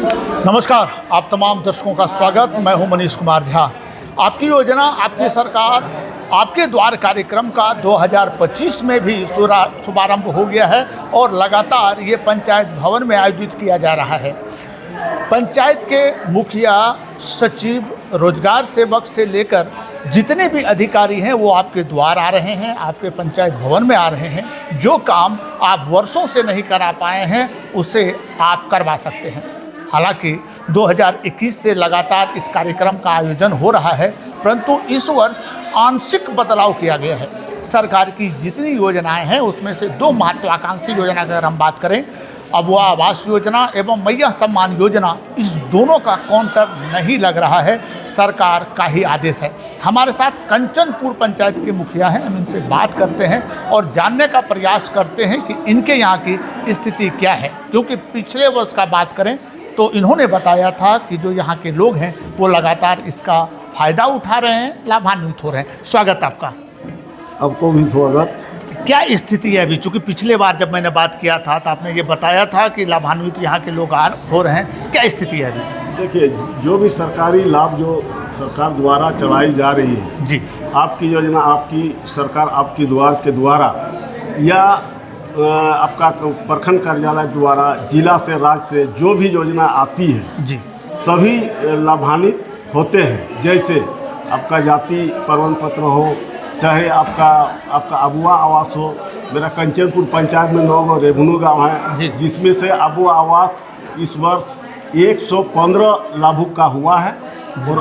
नमस्कार, आप तमाम दर्शकों का स्वागत। मैं हूं मनीष कुमार झा। आपकी योजना आपकी सरकार आपके द्वार कार्यक्रम का 2025 में भी शुभारंभ हो गया है और लगातार ये पंचायत भवन में आयोजित किया जा रहा है। पंचायत के मुखिया, सचिव, रोजगार सेवक से लेकर जितने भी अधिकारी हैं वो आपके द्वार आ रहे हैं, आपके पंचायत भवन में आ रहे हैं। जो काम आप वर्षों से नहीं करा पाए हैं उसे आप करवा सकते हैं। हालांकि 2021 से लगातार इस कार्यक्रम का आयोजन हो रहा है, परंतु इस वर्ष आंशिक बदलाव किया गया है। सरकार की जितनी योजनाएं हैं उसमें से दो महत्वाकांक्षी योजना की अगर हम बात करें, अबुआ आवास योजना एवं मैया सम्मान योजना, इस दोनों का काउंटर नहीं लग रहा है। सरकार का ही आदेश है। हमारे साथ कंचनपुर पंचायत के मुखिया हैं, हम इनसे बात करते हैं और जानने का प्रयास करते हैं कि इनके यहाँ की स्थिति क्या है। क्योंकि पिछले वर्ष का बात करें तो इन्होंने बताया था कि जो यहाँ के लोग हैं वो लगातार इसका फ़ायदा उठा रहे हैं, लाभान्वित हो रहे हैं। स्वागत आपका। आपको भी स्वागत। क्या स्थिति है अभी? चूँकि पिछले बार जब मैंने बात किया था तो आपने ये बताया था कि लाभान्वित यहाँ के लोग हो रहे हैं। क्या स्थिति है अभी? देखिए, जो भी सरकारी लाभ जो सरकार द्वारा चलाई जा रही है जी, आपकी योजना, आपकी सरकार, आपकी द्वार के द्वारा या आपका प्रखंड कार्यालय द्वारा, जिला से, राज्य से जो भी योजना आती है जी, सभी लाभान्वित होते हैं। जैसे आपका जाति प्रमाण पत्र हो, चाहे आपका अबुआ आवास हो। मेरा कंचनपुर पंचायत में 9 रेवन्यू गाँव है, जिसमें से अबुआ आवास इस वर्ष 115 लाभुक का हुआ है और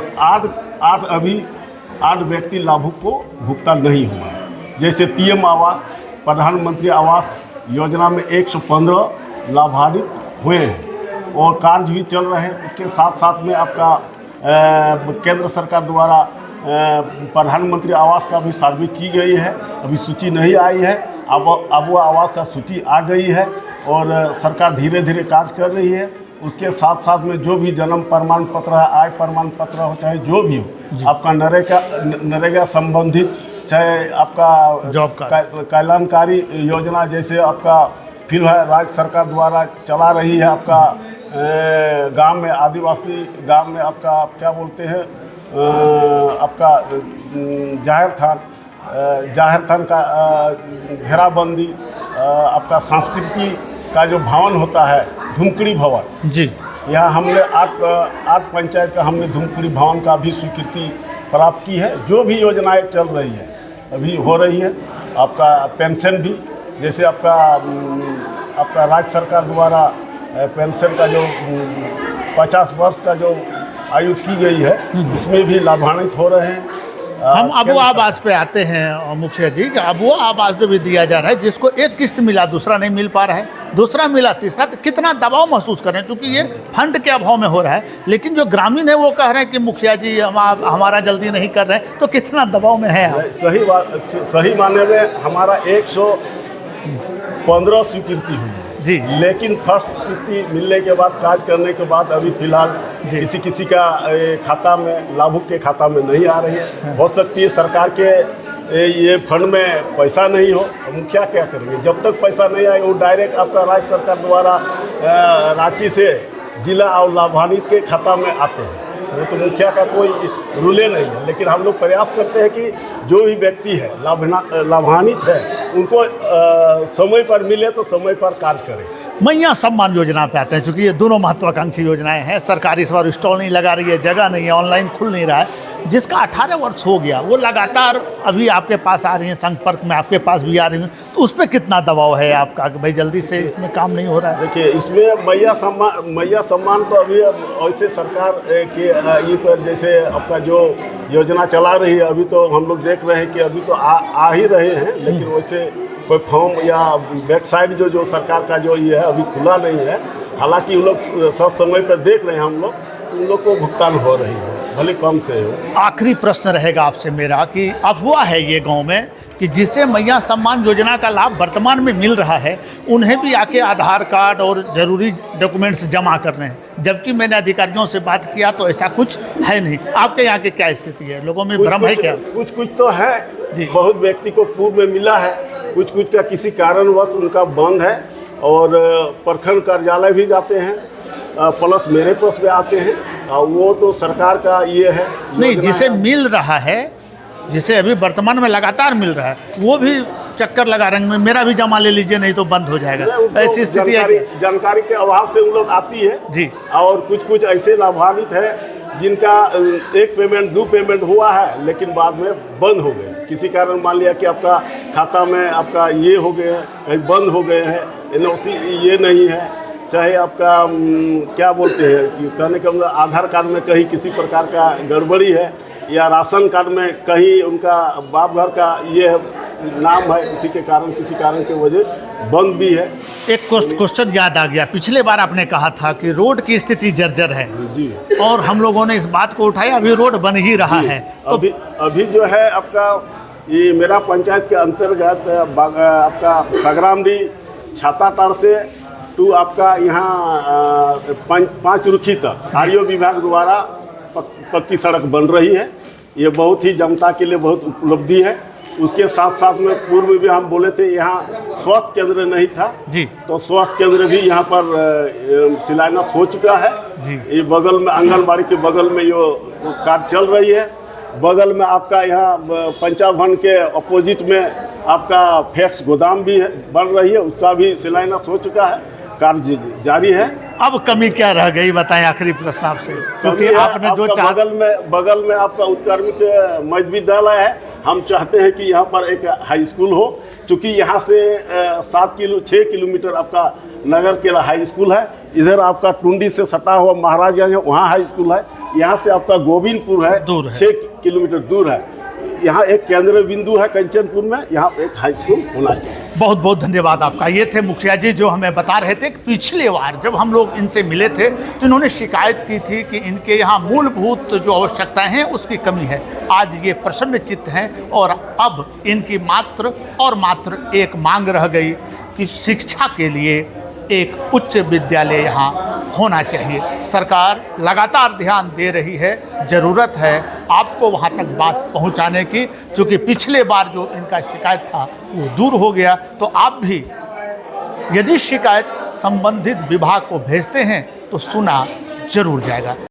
8 व्यक्ति लाभुक को भुगतान नहीं हुआ है। जैसे पीएम आवास, प्रधानमंत्री आवास योजना में 115 लाभान्वित हुए हैं और कार्य भी चल रहे हैं। उसके साथ साथ में आपका केंद्र सरकार द्वारा प्रधानमंत्री आवास का भी सर्वे की गई है। अभी सूची नहीं आई है, अब अबुआ आवास का सूची आ गई है और सरकार धीरे धीरे कार्य कर रही है। उसके साथ साथ में जो भी जन्म प्रमाण पत्र है, आय प्रमाण पत्र हो, चाहे जो भी हो, आपका नरेगा संबंधित, चाहे आपका जॉब का कल्याणकारी योजना, जैसे आपका फिलहाल राज्य सरकार द्वारा चला रही है। आपका गांव में, आदिवासी गांव में आपका क्या बोलते हैं, आपका जाहिर थान का घेराबंदी, आपका संस्कृति का जो भवन होता है, धुमकड़ी भवन जी, यहाँ हमने 8 पंचायत का हमने धुमकड़ी भवन का भी स्वीकृति प्राप्त की है। जो भी योजनाएं चल रही है अभी हो रही है। आपका पेंशन भी, जैसे आपका राज्य सरकार द्वारा पेंशन का जो 50 वर्ष का जो आयु की गई है, उसमें भी लाभान्वित हो रहे हैं। हम अबुआ आवास पे आते हैं मुखिया जी। अबुआ आवास जो भी दिया जा रहा है, जिसको एक किस्त मिला दूसरा नहीं मिल पा रहा है, दूसरा मिला तीसरा, तो कितना दबाव महसूस कर रहे हैं? क्योंकि ये फंड के अभाव में हो रहा है, लेकिन जो ग्रामीण है वो कह रहे हैं कि मुखिया जी हमारा जल्दी नहीं कर रहे हैं, तो कितना दबाव में है? सही माने में हमारा 115 स्वीकृति हुई जी, लेकिन फर्स्ट किस्ती मिलने के बाद, कार्य करने के बाद अभी फिलहाल किसी का खाता में, लाभुक के खाता में नहीं आ रही है। हो सकती है सरकार के ये फंड में पैसा नहीं हो, मुखिया क्या करेंगे? जब तक पैसा नहीं आए वो डायरेक्ट आपका राज्य सरकार द्वारा रांची से जिला और लाभान्वित के खाता में आते हैं। वो तो मुखिया का कोई रूले नहीं है, लेकिन हम लोग प्रयास करते हैं कि जो भी व्यक्ति है लाभान्वित है उनको समय पर मिले तो समय पर कार्य करें। मैया सम्मान योजना पे आते हैं। चूँकि ये दोनों महत्वाकांक्षी योजनाएं हैं। सरकार इस बार स्टॉल नहीं लगा रही है, जगह नहीं है, ऑनलाइन खुल नहीं रहा है। जिसका 18 वर्ष हो गया वो लगातार अभी आपके पास आ रही हैं, संपर्क में आपके पास भी आ रही हैं, तो उस पर कितना दबाव है आपका कि भाई जल्दी से इसमें काम नहीं हो रहा है? देखिए, इसमें मैया सम्मान तो अभी ऐसे सरकार के ये पर जैसे आपका जो योजना चला रही है, अभी तो हम लोग देख रहे हैं कि अभी तो आ ही रहे हैं, लेकिन वैसे कोई फॉर्म या वेबसाइट जो सरकार का जो ये है अभी खुला नहीं है। हालांकि उन लोग सब समय पर देख रहे हैं हम लोग, तो उन लोग को भुगतान हो रही है, भले कम से हो। आखिरी प्रश्न रहेगा आपसे मेरा कि अफवाह है ये गांव में कि जिसे मैया सम्मान योजना का लाभ वर्तमान में मिल रहा है, उन्हें भी आके आधार कार्ड और ज़रूरी डॉक्यूमेंट्स जमा करने हैं, जबकि मैंने अधिकारियों से बात किया तो ऐसा कुछ है नहीं। आपके यहाँ की क्या स्थिति है? लोगों में भ्रम है क्या? कुछ तो है जी, बहुत व्यक्ति को पूर्व में मिला है, कुछ का किसी कारणवश उनका बंद है और प्रखंड कार्यालय भी जाते हैं प्लस मेरे पास में आते हैं। वो तो सरकार का ये है नहीं, योजना जिसे है। मिल रहा है, जिसे अभी वर्तमान में लगातार मिल रहा है, वो भी चक्कर लगा रहे हैं, मेरा भी जमा ले लीजिए नहीं तो बंद हो जाएगा, उनको ऐसी स्थिति है जानकारी के अभाव से उन लोग आती है जी। और कुछ ऐसे लाभान्वित है जिनका एक पेमेंट 2 पेमेंट हुआ है लेकिन बाद में बंद हो गए। किसी कारण मान लिया कि आपका खाता में आपका ये हो गए हैं, कहीं बंद हो गए हैं, NOC ये नहीं है, चाहे आपका क्या बोलते हैं कि कहने का मतलब आधार कार्ड में कहीं किसी प्रकार का गड़बड़ी है, या राशन कार्ड में कहीं उनका बाप घर का ये नाम है, उसी के कारण किसी कारण की वजह बंद भी है। एक क्वेश्चन याद आ गया, पिछले बार आपने कहा था कि रोड की स्थिति जर्जर है जी, और हम लोगों ने इस बात को उठाया, अभी रोड बन ही रहा है तो अभी जो है आपका ये मेरा पंचायत के अंतर्गत आपका सगरामडी छाताटार से टू आपका यहाँ 5 रुखी तक आरओ विभाग द्वारा पक्की सड़क बन रही है। ये बहुत ही जनता के लिए बहुत उपलब्धि है। उसके साथ साथ में पूर्व में भी हम बोले थे यहाँ स्वास्थ्य केंद्र नहीं था जी, तो स्वास्थ्य केंद्र भी यहाँ पर शिलान्यास हो चुका है जी। ये बगल में आंगनबाड़ी के बगल में ये कार्य चल रही है। बगल में आपका यहाँ पंचायत भवन के अपोजिट में आपका फैक्स गोदाम भी है, बन रही है, उसका भी शिलान्यास हो चुका है, कार्य जारी है। अब कमी क्या रह गई बताएं आखिरी प्रश्न आपसे, क्योंकि आपने जो आपका बगल में आपका उत्कर्मिक मध्य विद्यालय है। हम चाहते हैं कि यहाँ पर एक हाई स्कूल हो, चूँकि यहाँ से 6 किलोमीटर आपका नगर के हाई स्कूल है। इधर आपका टुंडी से सटा हुआ महाराजगंज है, वहाँ हाई स्कूल है। यहाँ से आपका गोविंदपुर है, दूर है, 6 किलोमीटर दूर है। यहाँ एक केंद्र बिंदु है कंचनपुर में, यहाँ एक हाई स्कूल होना चाहिए। बहुत बहुत धन्यवाद आपका। ये थे मुखिया जी जो हमें बता रहे थे कि पिछले बार जब हम लोग इनसे मिले थे तो इन्होंने शिकायत की थी कि इनके यहाँ मूलभूत जो आवश्यकताएं हैं उसकी कमी है। आज ये प्रसन्न चित्त हैं और अब इनकी मात्र एक मांग रह गई कि शिक्षा के लिए एक उच्च विद्यालय यहाँ होना चाहिए। सरकार लगातार ध्यान दे रही है, ज़रूरत है आपको वहाँ तक बात पहुँचाने की, क्योंकि पिछले बार जो इनका शिकायत था वो दूर हो गया। तो आप भी यदि शिकायत संबंधित विभाग को भेजते हैं तो सुना जरूर जाएगा।